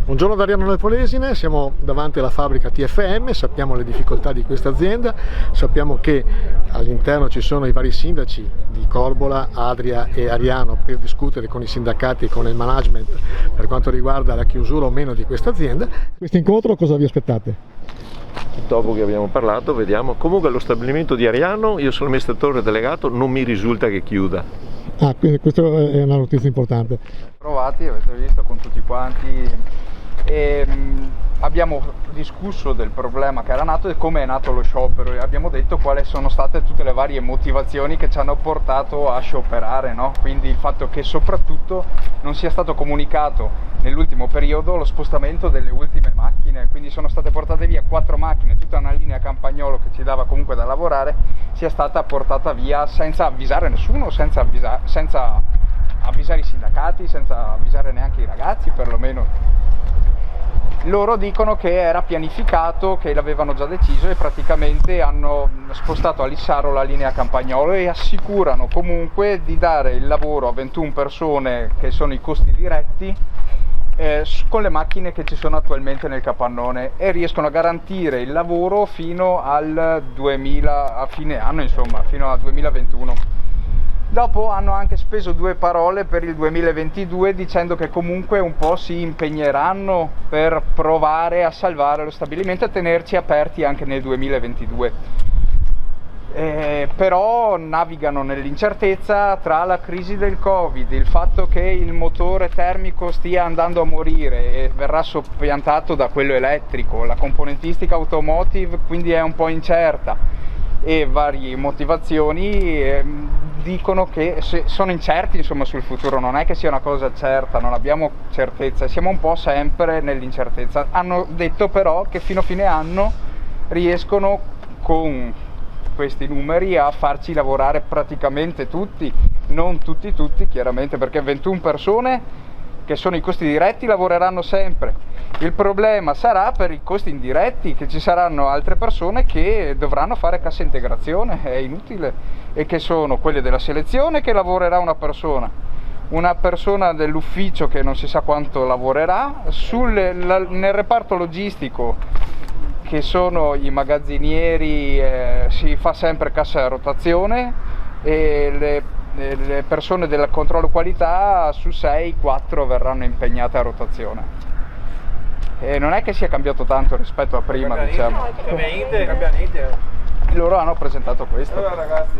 Buongiorno da Ariano Polesine, siamo davanti alla fabbrica TFM, sappiamo le difficoltà di questa azienda, sappiamo che all'interno ci sono i vari sindaci di Corbola, Adria e Ariano per discutere con i sindacati e con il management per quanto riguarda la chiusura o meno di questa azienda. Questo incontro cosa vi aspettate? Dopo che abbiamo parlato vediamo. Comunque lo stabilimento di Ariano, io sono amministratore delegato, non mi risulta che chiuda. Ah, quindi questa è una notizia importante. Provati, avete visto, con tutti quanti. E abbiamo discusso del problema che era nato e come è nato lo sciopero, e abbiamo detto quali sono state tutte le varie motivazioni che ci hanno portato a scioperare, no? Quindi il fatto che soprattutto non sia stato comunicato nell'ultimo periodo lo spostamento delle ultime macchine, quindi sono state portate via 4 macchine, tutta una linea Campagnolo che ci dava comunque da lavorare sia stata portata via senza avvisare nessuno, senza avvisare i sindacati, senza avvisare neanche i ragazzi perlomeno. Loro dicono che era pianificato, che l'avevano già deciso e praticamente hanno spostato a Lissaro la linea Campagnolo e assicurano comunque di dare il lavoro a 21 persone che sono i costi diretti con le macchine che ci sono attualmente nel capannone, e riescono a garantire il lavoro fino al 2000, a fine anno, insomma, fino al 2021. Dopo hanno anche speso 2 parole per il 2022 dicendo che comunque un po' si impegneranno per provare a salvare lo stabilimento e tenerci aperti anche nel 2022. Però navigano nell'incertezza tra la crisi del Covid, il fatto che il motore termico stia andando a morire e verrà soppiantato da quello elettrico, la componentistica automotive quindi è un po' incerta, e varie motivazioni dicono che sono incerti, insomma, sul futuro. Non è che sia una cosa certa, non abbiamo certezza, siamo un po' sempre nell'incertezza. Hanno detto però che fino a fine anno riescono con questi numeri a farci lavorare praticamente tutti, non tutti chiaramente, perché 21 persone che sono i costi diretti lavoreranno sempre. Il problema sarà per i costi indiretti, che ci saranno altre persone che dovranno fare cassa integrazione, è inutile, e che sono quelle della selezione, che lavorerà una persona dell'ufficio che non si sa quanto lavorerà, nel reparto logistico che sono i magazzinieri, si fa sempre cassa a rotazione, e le persone del controllo qualità su 6, 4 verranno impegnate a rotazione. E non è che sia cambiato tanto rispetto a prima, diciamo. Cambia niente. Loro hanno presentato questo. Allora ragazzi.